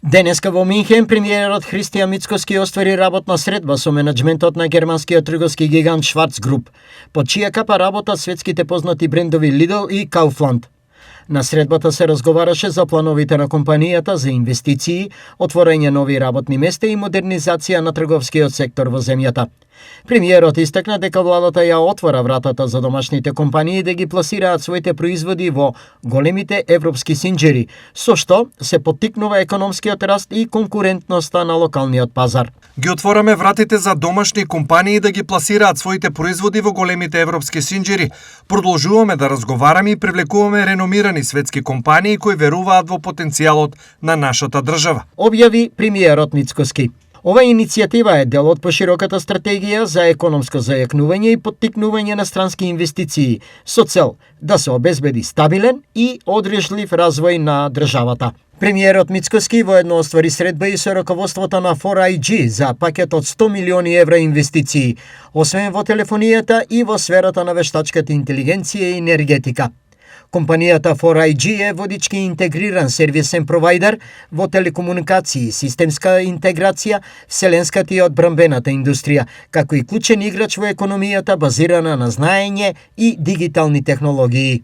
Денеска во Минхен премиерот Христијан Мицкоски оствари работна средба со менаџментот на германскиот трговски гигант Schwarz Group, под чија капа работат светските познати брендови Lidl и Kaufland. На средбата се разговараше за плановите на компанијата за инвестиции, отворање нови работни места и модернизација на трговскиот сектор во земјата. Премиерот истакна дека владата ја отвора вратата за домашните компании да ги пласираат своите производи во големите европски синџери, со што се поттикнува економскиот раст и конкурентноста на локалниот пазар. Ги отвораме вратите за домашни компании да ги пласираат своите производи во големите европски синџери. Продолжуваме да разговараме и привлекуваме реномирани светски компании кои веруваат во потенцијалот на нашата држава, објави премиерот Мицкоски. Ова иницијатива е дел од пошироката стратегија за економско зајакнување и поттикнување на странски инвестиции со цел да се обезбеди стабилен и одрешлив развој на државата. Премиерот Мицкоски воедно оствари средба и со раководството на 4IG за пакет од 100 милиони евра инвестиции, освен во телефонијата и во сферата на вештачката интелигенција и енергетика. Компанијата 4IG е водички интегриран сервисен провайдер во телекомуникации, системска интеграција, вселенската и одбранбената индустрија, како и клучен играч во економијата базирана на знаење и дигитални технологии.